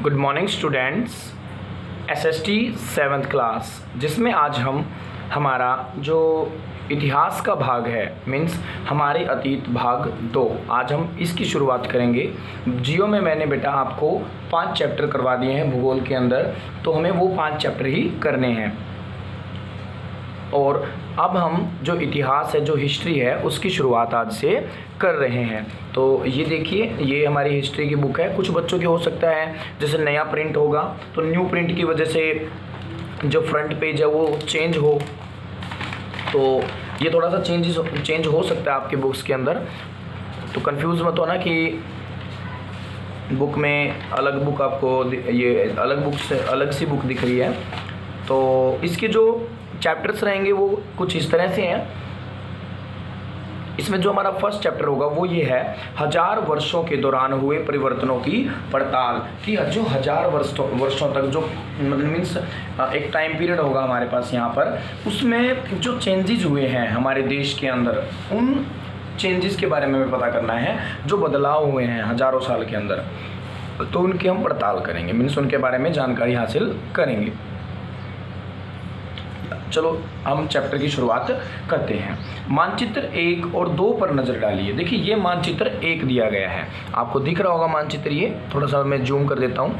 Good morning students. SST 7th class, जिसमें आज हम हमारा जो इतिहास का भाग है मीन्स हमारे अतीत भाग 2, आज हम इसकी शुरुआत करेंगे। जियो में मैंने बेटा आपको 5 चैप्टर करवा दिए हैं भूगोल के अंदर, तो हमें वो 5 चैप्टर ही करने हैं। और अब हम जो इतिहास है, जो हिस्ट्री है, उसकी शुरुआत आज से कर रहे हैं। तो ये देखिए, ये हमारी हिस्ट्री की बुक है। कुछ बच्चों की हो सकता है जैसे नया प्रिंट होगा तो न्यू प्रिंट की वजह से जो फ्रंट पेज है वो चेंज हो, तो ये थोड़ा सा चेंज हो सकता है आपके बुक्स के अंदर। तो कंफ्यूज मत होना कि बुक में अलग बुक आपको ये अलग बुक से अलग सी बुक दिख रही है। तो इसके जो चैप्टर्स रहेंगे वो कुछ इस तरह से हैं। इसमें जो हमारा फर्स्ट चैप्टर होगा वो ये है, 1000 वर्षों के दौरान हुए परिवर्तनों की पड़ताल। कि जो 1000 वर्षों तक जो मतलब मीन्स एक टाइम पीरियड होगा हमारे पास यहाँ पर, उसमें जो चेंजेस हुए हैं हमारे देश के अंदर, उन चेंजेस के बारे में हमें पता करना है। जो बदलाव हुए हैं हज़ारों साल के अंदर, तो उनकी हम पड़ताल करेंगे, मीन्स उनके बारे में जानकारी हासिल करेंगे। चलो हम चैप्टर की शुरुआत करते हैं। मानचित्र 1 और 2 पर नज़र डालिए। देखिए ये मानचित्र 1 दिया गया है, आपको दिख रहा होगा मानचित्र। ये थोड़ा सा मैं जूम कर देता हूँ।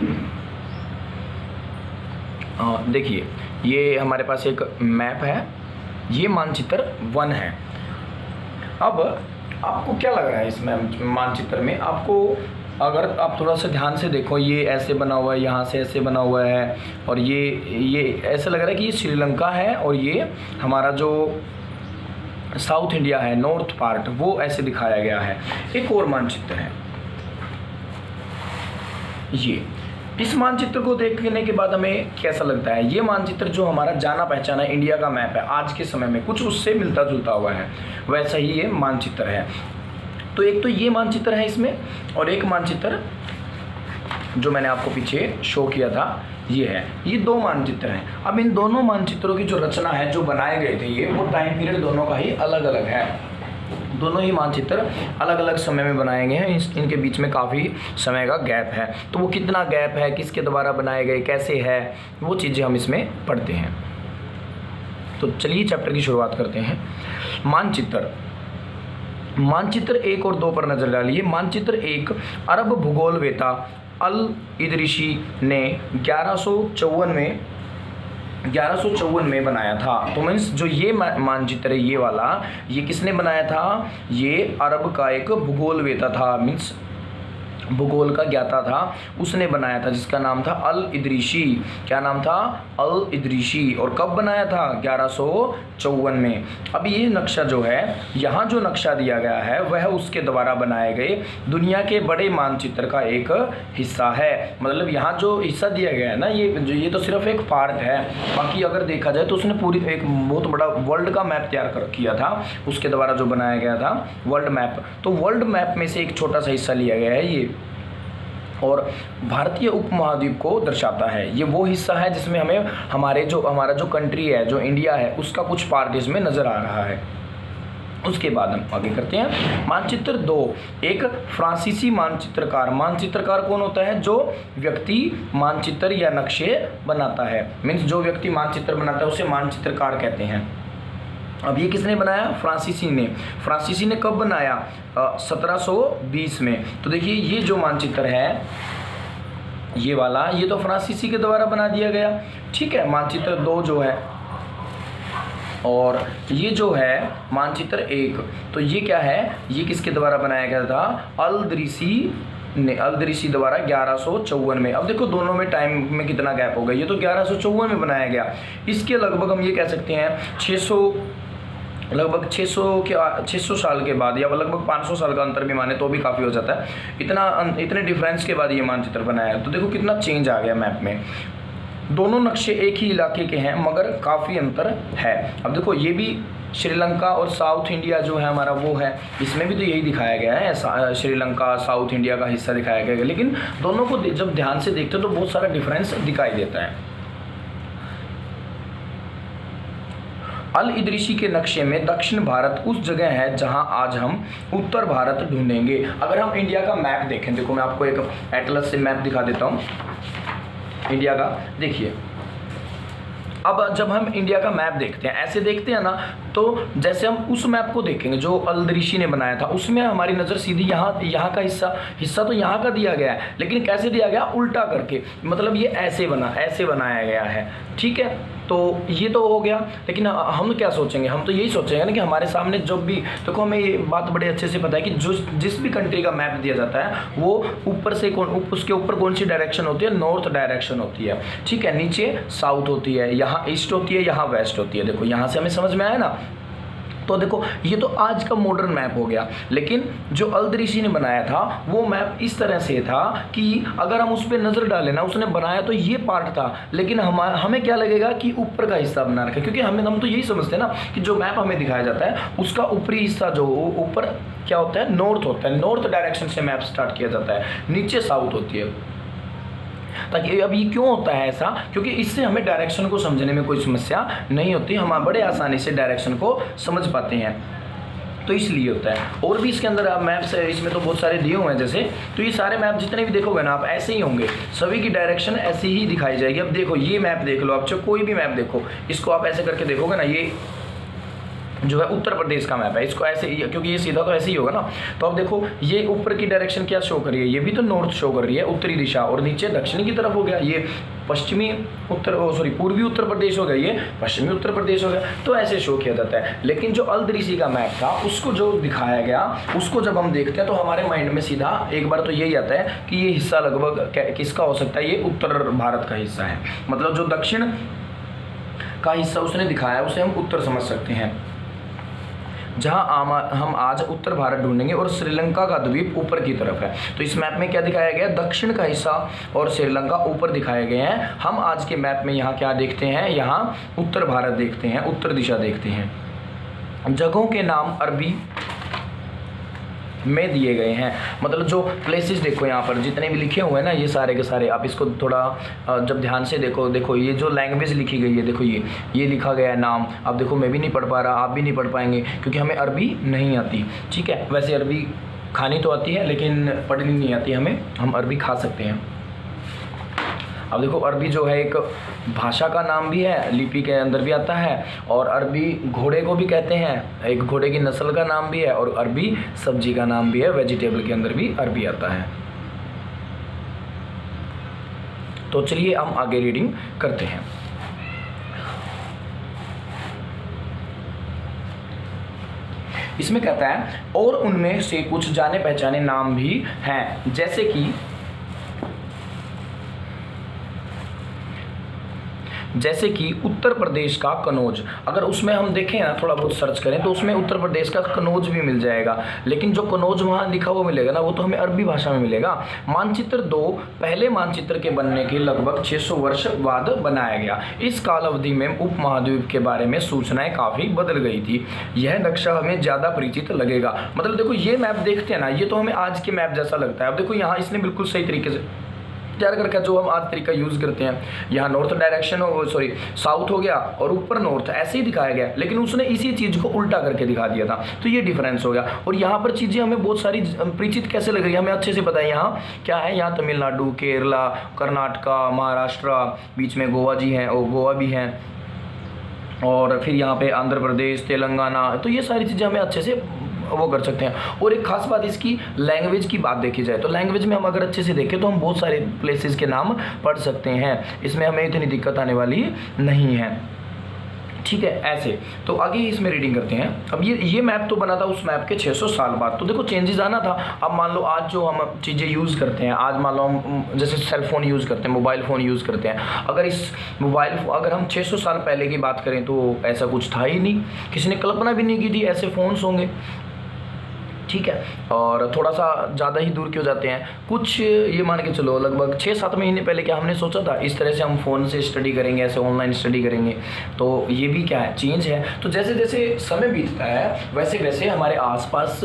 देखिए ये हमारे पास एक मैप है, ये मानचित्र 1 है। अब आपको क्या लग रहा है इस मानचित्र में? आपको अगर आप थोड़ा सा ध्यान से देखो, ये ऐसे बना हुआ है, यहाँ से ऐसे बना हुआ है, और ये ऐसा लग रहा है कि ये श्रीलंका है, और ये हमारा जो साउथ इंडिया है, नॉर्थ पार्ट, वो ऐसे दिखाया गया है। एक और मानचित्र है ये। इस मानचित्र को देखने के बाद हमें कैसा लगता है? ये मानचित्र जो हमारा जाना पहचाना इंडिया का मैप है आज के समय में, कुछ उससे मिलता जुलता हुआ है, वैसा ही ये मानचित्र है। तो एक तो ये मानचित्र है इसमें, और एक मानचित्र जो मैंने आपको पीछे शो किया था ये है। ये 2 मानचित्र हैं। अब इन दोनों मानचित्रों की जो रचना है, जो बनाए गए थे, ये वो टाइम पीरियड दोनों का ही अलग अलग है। दोनों ही मानचित्र अलग अलग समय में बनाए गए हैं। इनके बीच में काफ़ी समय का गैप है। तो वो कितना गैप है, किसके द्वारा बनाए गए, कैसे है, वो चीज़ें हम इसमें पढ़ते हैं। तो चलिए चैप्टर की शुरुआत करते हैं। मानचित्र 1 और 2 पर नजर डालिए। मानचित्र 1 अरब भूगोलवेता अल इदरिशी ने 1154 में बनाया था। तो मीन्स जो ये मानचित्र है, ये वाला, ये किसने बनाया था? ये अरब का एक भूगोलवेता था, मीन्स भूगोल का ज्ञाता था, उसने बनाया था, जिसका नाम था अल इदरिशी। क्या नाम था? अल इदरिशी। और कब बनाया था? 1154 में। अब ये नक्शा जो है, यहाँ जो नक्शा दिया गया है, वह उसके द्वारा बनाए गए दुनिया के बड़े मानचित्र का एक हिस्सा है। मतलब यहाँ जो हिस्सा दिया गया है ना, ये तो सिर्फ एक पार्ट है। बाकी अगर देखा जाए तो उसने पूरी एक बहुत बड़ा वर्ल्ड का मैप तैयार किया था, उसके द्वारा जो बनाया गया था वर्ल्ड मैप। तो वर्ल्ड मैप में से एक छोटा सा हिस्सा लिया गया है ये, और भारतीय उपमहाद्वीप को दर्शाता है। ये वो हिस्सा है जिसमें हमें हमारा जो कंट्री है, जो इंडिया है, उसका कुछ पार्ट इसमें नज़र आ रहा है। उसके बाद हम आगे करते हैं। मानचित्र 2 एक फ्रांसीसी मानचित्रकार कौन होता है? जो व्यक्ति मानचित्र या नक्शे बनाता है, मीन्स जो व्यक्ति मानचित्र बनाता है उसे मानचित्रकार कहते हैं। अब ये किसने बनाया? फ्रांसीसी ने कब बनाया? 1720 में। तो देखिए ये जो मानचित्र है, ये वाला, ये तो फ्रांसीसी के द्वारा बना दिया गया, ठीक है। मानचित्र 2 जो है, और ये जो है मानचित्र 1, तो ये क्या है? ये किसके द्वारा बनाया गया था? अल इदरिशी द्वारा 1154 में। अब देखो दोनों में टाइम में कितना गैप हो गया। ये तो 1154 में बनाया गया, इसके लगभग हम ये कह सकते हैं 600 साल के बाद, या लगभग 500 साल का अंतर भी माने तो भी काफ़ी हो जाता है। इतने डिफरेंस के बाद ये मानचित्र बनाया है। तो देखो कितना चेंज आ गया मैप में। दोनों नक्शे एक ही इलाके के हैं, मगर काफ़ी अंतर है। अब देखो ये भी श्रीलंका और साउथ इंडिया जो है हमारा वो है, इसमें भी तो यही दिखाया गया है, श्रीलंका साउथ इंडिया का हिस्सा दिखाया गया है। लेकिन दोनों को जब ध्यान से देखते हो तो बहुत सारा डिफरेंस दिखाई देता है। अल इदरीसी के नक्शे में दक्षिण भारत उस जगह है जहां आज हम उत्तर भारत ढूंढेंगे। अगर हम इंडिया का मैप देखें, देखो मैं आपको एक एटलस से मैप दिखा देता हूं इंडिया का। देखिए अब जब हम इंडिया का मैप देखते हैं, ऐसे देखते हैं ना, तो जैसे हम उस मैप को देखेंगे जो अल इदरीसी ने बनाया था, उसमें हमारी नज़र सीधी यहाँ का हिस्सा तो यहाँ का दिया गया है, लेकिन कैसे दिया गया, उल्टा करके, मतलब ये ऐसे बनाया गया है। ठीक है, तो ये तो हो गया। लेकिन हम क्या सोचेंगे, हम तो यही सोचेंगे ना कि हमारे सामने जब भी देखो, हमें ये बात बड़े अच्छे से पता है कि जिस भी कंट्री का मैप दिया जाता है वो ऊपर से उसके ऊपर कौन सी डायरेक्शन होती है, नॉर्थ डायरेक्शन होती है। ठीक है, नीचे साउथ होती है, यहाँ ईस्ट होती है, यहाँ वेस्ट होती है। देखो यहाँ से हमें समझ में आया ना। तो देखो ये तो आज का मॉडर्न मैप हो गया, लेकिन जो अल इदरीसी ने बनाया था वो मैप इस तरह से था कि अगर हम उस पर नज़र डालें ना, उसने बनाया तो ये पार्ट था, लेकिन हमें क्या लगेगा कि ऊपर का हिस्सा बना रखा है, क्योंकि हम तो यही समझते हैं ना कि जो मैप हमें दिखाया जाता है उसका ऊपरी हिस्सा जो ऊपर क्या होता है, नॉर्थ होता है, नॉर्थ डायरेक्शन से मैप स्टार्ट किया जाता है, नीचे साउथ होती है। ताकि अब ये क्यों होता है ऐसा, क्योंकि इससे हमें डायरेक्शन को समझने में कोई समस्या नहीं होती, हम बड़े आसानी से डायरेक्शन को समझ पाते हैं, तो इसलिए होता है। और भी इसके अंदर आप मैप्स है, इसमें तो बहुत सारे दिए हुए हैं जैसे, तो ये सारे मैप जितने भी देखोगे ना आप ऐसे ही होंगे, सभी की डायरेक्शन ऐसी ही दिखाई जाएगी। अब देखो ये मैप देख लो आप, चाहे कोई भी मैप देखो, इसको आप ऐसे करके देखोगे ना, ये जो है उत्तर प्रदेश का मैप है, इसको ऐसे, क्योंकि ये सीधा तो ऐसे ही होगा ना, तो अब देखो ये ऊपर की डायरेक्शन क्या शो कर रही है, ये भी तो नॉर्थ शो कर रही है, उत्तरी दिशा, और नीचे दक्षिणी की तरफ हो गया, ये पूर्वी उत्तर प्रदेश हो गया, ये पश्चिमी उत्तर प्रदेश हो गया, तो ऐसे शो किया जाता है। लेकिन जो अल इदरीसी का मैप था उसको जो दिखाया गया, उसको जब हम देखते हैं तो हमारे माइंड में सीधा एक बार तो यही आता है कि ये हिस्सा लगभग किसका हो सकता है, ये उत्तर भारत का हिस्सा है, मतलब जो दक्षिण का हिस्सा उसने दिखाया उसे हम उत्तर समझ सकते हैं। जहां हम आज उत्तर भारत ढूंढेंगे और श्रीलंका का द्वीप ऊपर की तरफ है। तो इस मैप में क्या दिखाया गया, दक्षिण का हिस्सा और श्रीलंका ऊपर दिखाए गए हैं। हम आज के मैप में यहाँ क्या देखते हैं, यहाँ उत्तर भारत देखते हैं, उत्तर दिशा देखते हैं। जगहों के नाम अरबी में दिए गए हैं, मतलब जो प्लेसेस देखो यहाँ पर जितने भी लिखे हुए हैं ना, ये सारे के सारे आप इसको थोड़ा जब ध्यान से देखो ये जो लैंग्वेज लिखी गई है, देखो ये लिखा गया है नाम। अब देखो मैं भी नहीं पढ़ पा रहा, आप भी नहीं पढ़ पाएंगे क्योंकि हमें अरबी नहीं आती। ठीक है, वैसे अरबी खानी तो आती है लेकिन पढ़नी नहीं आती हमें, हम अरबी खा सकते हैं। अब देखो अरबी जो है एक भाषा का नाम भी है, लिपि के अंदर भी आता है, और अरबी घोड़े को भी कहते हैं, एक घोड़े की नस्ल का नाम भी है, और अरबी सब्जी का नाम भी है, वेजिटेबल के अंदर भी अरबी आता है। तो चलिए हम आगे रीडिंग करते हैं। इसमें कहता है और उनमें से कुछ जाने पहचाने नाम भी हैं, जैसे कि उत्तर प्रदेश का कनौज। अगर उसमें हम देखें ना, थोड़ा बहुत सर्च करें तो उसमें उत्तर प्रदेश का कनौज भी मिल जाएगा, लेकिन जो कनौज वहाँ लिखा हुआ मिलेगा ना, वो तो हमें अरबी भाषा में मिलेगा। मानचित्र 2 पहले मानचित्र के बनने के लगभग 600 वर्ष बाद बनाया गया। इस काल अवधि में उपमहाद्वीप के बारे में सूचनाएं काफ़ी बदल गई थी। यह नक्शा हमें ज़्यादा परिचित लगेगा। मतलब देखो ये मैप देखते हैं ना, ये तो हमें आज के मैप जैसा लगता है। अब देखो यहाँ इसने बिल्कुल सही तरीके से तैयार करके जो हम आज तरीका यूज़ करते हैं, यहाँ नॉर्थ डायरेक्शन साउथ हो गया और ऊपर नॉर्थ, ऐसे ही दिखाया गया, लेकिन उसने इसी चीज़ को उल्टा करके दिखा दिया था, तो ये डिफरेंस हो गया। और यहाँ पर चीज़ें हमें बहुत सारी परिचित कैसे लग रही है, हमें अच्छे से पता है यहाँ क्या है, यहाँ तमिलनाडु, केरला, कर्नाटका, महाराष्ट्र, बीच में गोवा जी हैं, और गोवा भी हैं, और फिर यहाँ पे आंध्र प्रदेश, तेलंगाना, तो ये सारी चीज़ें हमें अच्छे से वो कर सकते हैं। और एक खास बात इसकी लैंग्वेज की बात देखी जाए तो लैंग्वेज में हम अगर अच्छे से देखें तो हम बहुत सारे प्लेसेस के नाम पढ़ सकते हैं, इसमें हमें इतनी दिक्कत आने वाली नहीं है। ठीक है, ऐसे तो आगे इसमें रीडिंग करते हैं। अब ये मैप तो बना था उस मैप के 600 साल बाद, तो देखो चेंजेस आना था। अब मान लो आज जो हम चीज़ें यूज़ करते हैं, आज मान लो हम जैसे सेल फ़ोन यूज़ करते हैं, मोबाइल फ़ोन यूज़ करते हैं, अगर हम 600 साल पहले की बात करें तो ऐसा कुछ था ही नहीं, किसी ने कल्पना भी नहीं की थी ऐसे फ़ोन्स होंगे। ठीक है, और थोड़ा सा ज़्यादा ही दूर क्यों जाते हैं, कुछ ये मान के चलो लगभग 6-7 महीने पहले क्या हमने सोचा था इस तरह से हम फ़ोन से स्टडी करेंगे, ऐसे ऑनलाइन स्टडी करेंगे, तो ये भी क्या है, चेंज है। तो जैसे जैसे समय बीतता है वैसे वैसे हमारे आसपास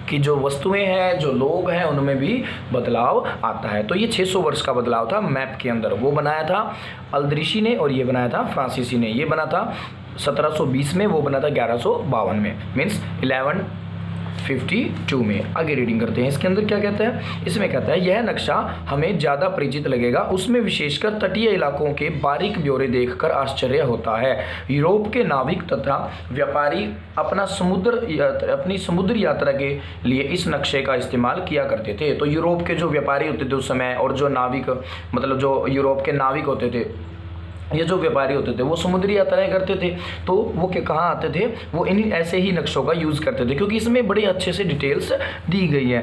की जो वस्तुएं हैं, जो लोग हैं, उनमें भी बदलाव आता है। तो ये 600 वर्ष का बदलाव था मैप के अंदर, वो बनाया था अल इदरीसी ने और ये बनाया था फ्रांसीसी ने। ये बना था 1720 में, वो बना था 1152 में, मीन्स 1152 में। आगे रीडिंग करते हैं, इसके अंदर क्या कहता है। इसमें कहता है यह नक्शा हमें ज़्यादा परिचित लगेगा, उसमें विशेषकर तटीय इलाकों के बारीक ब्यौरे देखकर आश्चर्य होता है। यूरोप के नाविक तथा व्यापारी अपनी समुद्री यात्रा के लिए इस नक्शे का इस्तेमाल किया करते थे। तो यूरोप के जो व्यापारी होते थे उस समय, और जो नाविक मतलब जो यूरोप के नाविक होते थे, ये जो व्यापारी होते थे, वो समुद्री यात्राएं करते थे, तो वो क्या कहाँ आते थे, वो इन ऐसे ही नक्शों का यूज़ करते थे, क्योंकि इसमें बड़े अच्छे से डिटेल्स दी गई है।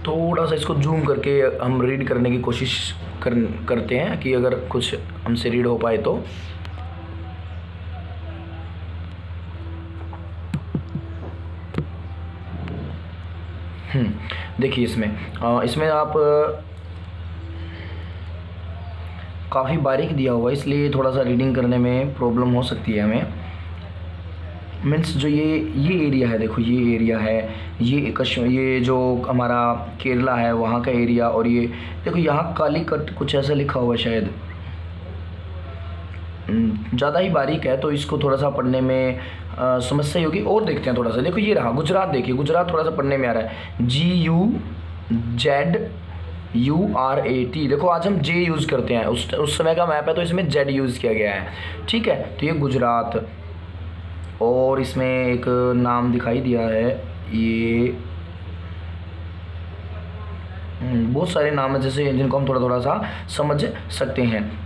थोड़ा सा इसको जूम करके हम रीड करने की कोशिश करते हैं कि अगर कुछ हमसे रीड हो पाए तो। देखिए इसमें आप काफ़ी बारीक दिया हुआ है, इसलिए थोड़ा सा रीडिंग करने में प्रॉब्लम हो सकती है हमें। मीन्स जो ये एरिया है, देखो ये एरिया है, ये जो हमारा केरला है वहाँ का एरिया, और ये देखो यहाँ कालीकट कुछ ऐसा लिखा हुआ है शायद, ज़्यादा ही बारीक है तो इसको थोड़ा सा पढ़ने में समस्या होगी। और देखते हैं थोड़ा सा, देखो ये रहा गुजरात, देखिए गुजरात थोड़ा सा पढ़ने में आ रहा है, GUZURAT। देखो आज हम जे यूज़ करते हैं, उस समय का मैप है तो इसमें जेड यूज़ किया गया है, ठीक है। तो ये गुजरात, और इसमें एक नाम दिखाई दिया है, ये बहुत सारे नाम है जैसे जिनको हम थोड़ा थोड़ा सा समझ सकते हैं।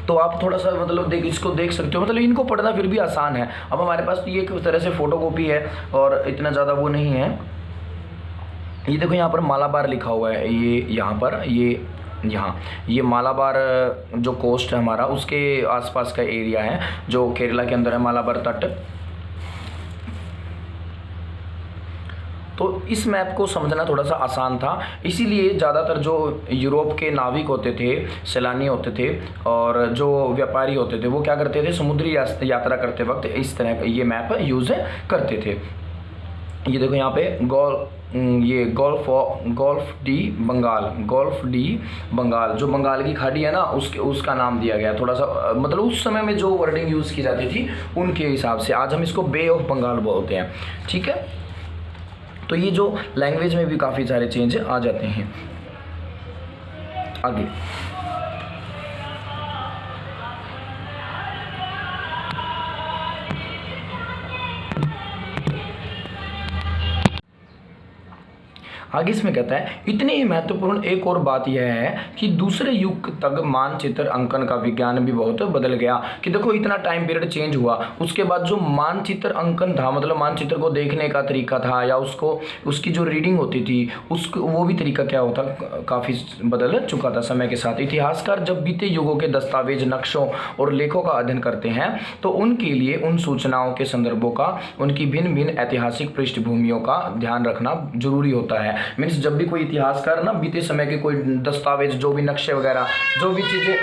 तो आप थोड़ा सा मतलब इसको देख सकते हो, मतलब इनको पढ़ना फिर भी आसान है। अब हमारे पास तो ये एक तरह से फ़ोटोकॉपी है और इतना ज़्यादा वो नहीं है। ये देखो यहाँ पर मालाबार लिखा हुआ है, ये यहाँ पर ये मालाबार जो कोस्ट है हमारा, उसके आसपास का एरिया है जो केरला के अंदर है, मालाबार तट। तो इस मैप को समझना थोड़ा सा आसान था, इसीलिए ज़्यादातर जो यूरोप के नाविक होते थे, सैलानी होते थे, और जो व्यापारी होते थे, वो क्या करते थे, समुद्री यात्रा करते वक्त इस तरह का ये मैप यूज़ करते थे। ये देखो यहाँ पे गोल्फ डी बंगाल, जो बंगाल की खाड़ी है ना, उसका नाम दिया गया। थोड़ा सा मतलब उस समय में जो वर्डिंग यूज़ की जाती थी उनके हिसाब से आज हम इसको बे ऑफ बंगाल बोलते हैं, ठीक है। तो ये जो लैंग्वेज में भी काफ़ी सारे चेंज आ जाते हैं। आगे इसमें कहता है इतनी ही महत्वपूर्ण एक और बात यह है कि दूसरे युग तक मानचित्र अंकन का विज्ञान भी बहुत बदल गया। कि देखो इतना टाइम पीरियड चेंज हुआ, उसके बाद जो मानचित्र अंकन था, मतलब मानचित्र को देखने का तरीका था, या उसकी जो रीडिंग होती थी वो भी तरीका क्या होता, काफ़ी बदल चुका था समय के साथ। इतिहासकार जब बीते युगों के दस्तावेज, नक्शों और लेखों का अध्ययन करते हैं तो उनके लिए उन सूचनाओं के संदर्भों का, उनकी भिन्न भिन्न ऐतिहासिक पृष्ठभूमियों का ध्यान रखना जरूरी होता है। मीन्स जब भी कोई इतिहासकार ना बीते समय के कोई दस्तावेज, जो भी नक्शे वगैरह, जो भी चीज़ें,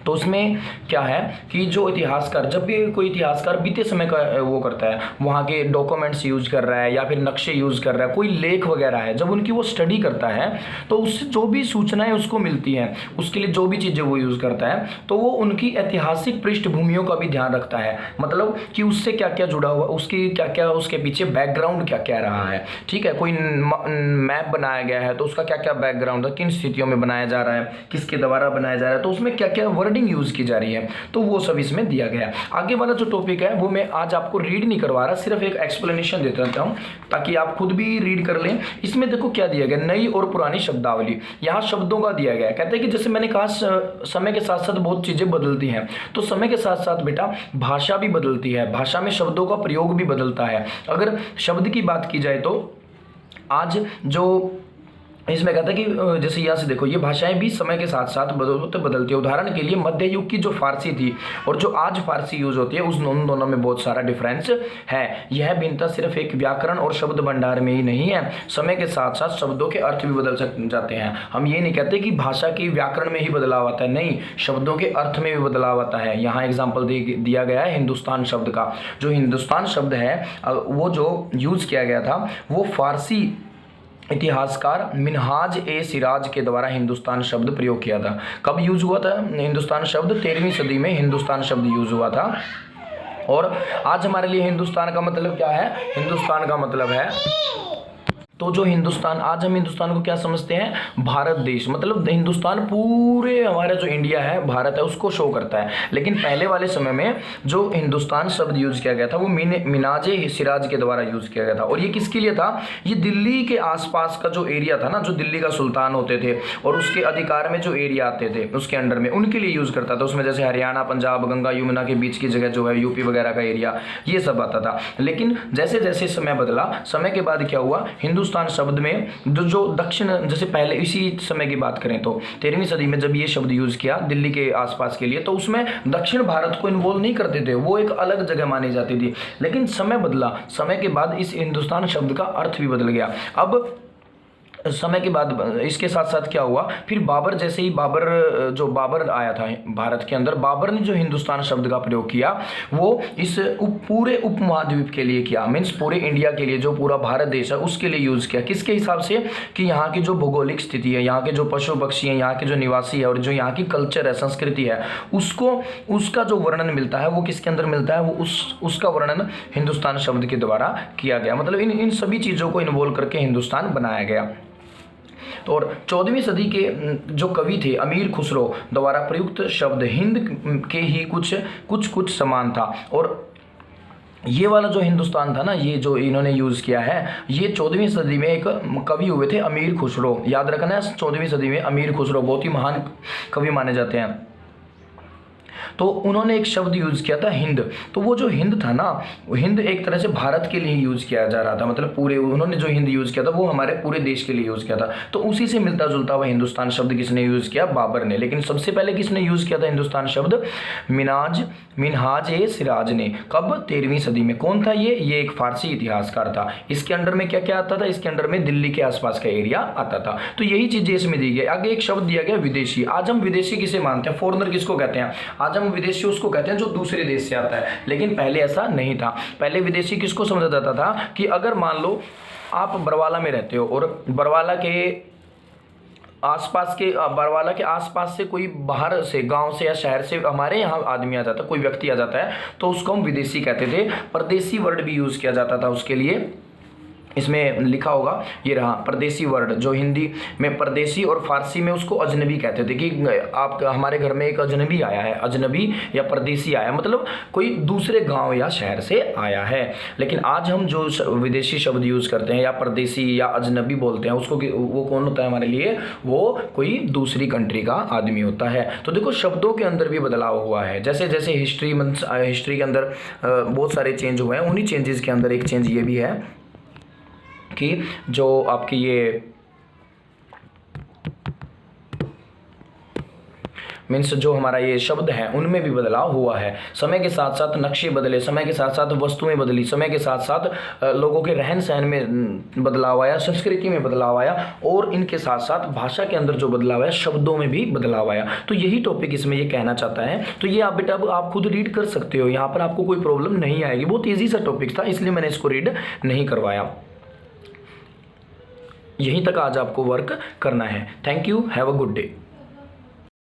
तो उसमें क्या है कि जो इतिहासकार, जब भी कोई इतिहासकार बीते समय का वो करता है, वहाँ के डॉक्यूमेंट्स यूज़ कर रहा है या फिर नक्शे यूज़ कर रहा है, कोई लेख वगैरह है, जब उनकी वो स्टडी करता है तो उससे जो भी सूचनाएं उसको मिलती हैं, उसके लिए जो भी चीज़ें वो यूज़ करता है, तो वो उनकी ऐतिहासिक पृष्ठभूमियों का भी ध्यान रखता है। मतलब कि उससे क्या क्या जुड़ा हुआ, उसकी क्या क्या, उसके पीछे बैकग्राउंड क्या क्या रहा है, ठीक है। कोई मैप बनाया गया है तो उसका क्या क्या बैकग्राउंड है, किन स्थितियों में बनाया जा रहा है, किसके द्वारा बनाया जा रहा है, तो उसमें क्या क्या वर्डिंग यूज की जा रही है, तो वो सब इसमें दिया गया। आगे वाला जो टॉपिक है वो मैं आज आपको रीड नहीं करवा रहा, सिर्फ एक एक्सप्लेनेशन देता रहता हूं ताकि आप खुद भी रीड कर लें। इसमें देखो क्या दिया गया, नई और पुरानी शब्दावली, यहाँ शब्दों का दिया गया। कहते हैं कि जैसे मैंने कहा समय के साथ साथ बहुत चीजें बदलती हैं, तो समय के साथ साथ बेटा भाषा भी बदलती है, भाषा में शब्दों का प्रयोग भी बदलता है। अगर शब्द की बात की जाए तो आज जो इसमें कहता है कि जैसे यहाँ से देखो, ये भाषाएं भी समय के साथ साथ बदलती है। उदाहरण के लिए मध्य युग की जो फारसी थी और जो आज फारसी यूज होती है, उन दोनों में बहुत सारा डिफरेंस है। यह भिन्नता सिर्फ एक व्याकरण और शब्द भंडार में ही नहीं है, समय के साथ साथ शब्दों के अर्थ भी बदल जाते हैं। हम ये नहीं कहते कि भाषा की व्याकरण में ही बदलाव आता है, नहीं, शब्दों के अर्थ में भी बदलाव आता है। यहाँ एग्जाम्पल दिया गया है हिंदुस्तान शब्द का। जो हिंदुस्तान शब्द है वो जो यूज किया गया था वो फारसी इतिहासकार मिनहाज ए सिराज के द्वारा हिंदुस्तान शब्द प्रयोग किया था। कब यूज हुआ था हिंदुस्तान शब्द? 13वीं सदी में हिंदुस्तान शब्द यूज हुआ था। और आज हमारे लिए हिंदुस्तान का मतलब क्या है? हिंदुस्तान का मतलब है, तो जो हिंदुस्तान, आज हम हिंदुस्तान को क्या समझते हैं? भारत देश। मतलब हिंदुस्तान पूरे हमारा जो इंडिया है, भारत है, उसको शो करता है। लेकिन पहले वाले समय में जो हिंदुस्तान शब्द यूज किया गया था वो मिनाजे सिराज के द्वारा यूज किया गया था। और ये किसके लिए था? ये दिल्ली के आसपास का जो एरिया था ना, जो दिल्ली का सुल्तान होते थे और उसके अधिकार में जो एरिया आते थे उसके अंडर में, उनके लिए यूज करता था। उसमें जैसे हरियाणा, पंजाब, गंगा यमुना के बीच की जगह जो है, यूपी वगैरह का एरिया, ये सब आता था। लेकिन जैसे जैसे समय बदला, समय के बाद क्या हुआ, हिंदुस्तान शब्द में जो दक्षिण, जैसे पहले इसी समय की बात करें तो 13वीं सदी में जब ये शब्द यूज किया दिल्ली के आसपास के लिए, तो उसमें दक्षिण भारत को इन्वॉल्व नहीं करते थे, वो एक अलग जगह मानी जाती थी। लेकिन समय बदला, समय के बाद इस हिंदुस्तान शब्द का अर्थ भी बदल गया। अब समय के बाद इसके साथ साथ क्या हुआ, फिर बाबर, जैसे ही बाबर आया था भारत के अंदर, बाबर ने जो हिंदुस्तान शब्द का प्रयोग किया वो इस पूरे उपमहाद्वीप के लिए किया। मीन्स पूरे इंडिया के लिए, जो पूरा भारत देश है उसके लिए यूज़ किया। किसके हिसाब से? कि यहाँ की जो भौगोलिक स्थिति है, यहाँ के जो पशु पक्षी हैं, यहाँ के जो निवासी है और जो यहाँ की कल्चर है, संस्कृति है, उसका जो वर्णन मिलता है वो किसके अंदर मिलता है? वो उसका वर्णन हिंदुस्तान शब्द के द्वारा किया गया। मतलब इन सभी चीज़ों को इन्वॉल्व करके हिंदुस्तान बनाया गया। और 14वीं सदी के जो कवि थे अमीर खुसरो द्वारा प्रयुक्त शब्द हिंद के ही कुछ समान था। और ये वाला जो हिंदुस्तान था ना, ये जो इन्होंने यूज़ किया है, ये 14वीं सदी में एक कवि हुए थे अमीर खुसरो। याद रखना है, 14वीं सदी में अमीर खुसरो बहुत ही महान कवि माने जाते हैं। तो उन्होंने एक शब्द यूज़ किया था हिंद। तो वो जो हिंद था ना, वो हिंद एक तरह से भारत के लिए यूज़ किया जा रहा था। मतलब पूरे उन्होंने जो हिंद यूज़ किया था वो हमारे पूरे देश के लिए यूज़ किया था। तो उसी से मिलता जुलता हुआ हिंदुस्तान शब्द किसने यूज़ किया? बाबर ने। लेकिन सबसे पहले किसने यूज़ किया था हिंदुस्तान शब्द? मिनहाज ए सिराज ने। कब? 13वीं सदी में। कौन था ये एक फारसी इतिहासकार था। इसके अंडर में क्या क्या आता था? इसके अंडर में दिल्ली के आसपास का एरिया आता था। तो यही चीज़ें इसमें दी गई। आगे एक शब्द दिया गया विदेशी। आज हम विदेशी किसे मानते हैं? फॉरेनर किसको कहते हैं? आज हम विदेशी उसको कहते हैं जो दूसरे देश से आता है। लेकिन पहले ऐसा नहीं था। पहले विदेशी किसको समझा जाता था? कि अगर मान लो आप बरवाला में रहते हो और बरवाला के आसपास से कोई बाहर से, गांव से या शहर से हमारे यहाँ आदमी आ जाता है, कोई व्यक्ति आ जाता है, तो उसको हम विदेशी कहते थे। परदेसी वर्ड भी यूज़ किया जाता था उसके लिए। इसमें लिखा होगा, ये रहा परदेसी वर्ड, जो हिंदी में परदेसी और फारसी में उसको अजनबी कहते थे। कि आप हमारे घर में एक अजनबी आया है, अजनबी या परदेसी आया, मतलब कोई दूसरे गांव या शहर से आया है। लेकिन आज हम जो विदेशी शब्द यूज़ करते हैं या परदेसी या अजनबी बोलते हैं, उसको वो कौन होता है हमारे लिए? वो कोई दूसरी कंट्री का आदमी होता है। तो देखो शब्दों के अंदर भी बदलाव हुआ है। जैसे जैसे हिस्ट्री के अंदर बहुत सारे चेंज हुए हैं, उन्हीं चेंजेस के अंदर एक चेंज ये भी है कि जो आपकी ये मीन्स जो हमारा ये शब्द है उनमें भी बदलाव हुआ है। समय के साथ साथ नक्शे बदले, समय के साथ साथ वस्तुएं बदली, समय के साथ साथ लोगों के रहन सहन में बदलाव आया, संस्कृति में बदलाव आया, और इनके साथ साथ भाषा के अंदर जो बदलाव आया, शब्दों में भी बदलाव आया। तो यही टॉपिक इसमें ये कहना चाहता है। तो ये आप बेटा आप खुद रीड कर सकते हो, यहाँ पर आपको कोई प्रॉब्लम नहीं आएगी। बहुत ईजी सा टॉपिक था, इसलिए मैंने इसको रीड नहीं करवाया। यहीं तक आज आपको वर्क करना है। Thank you, have a good day.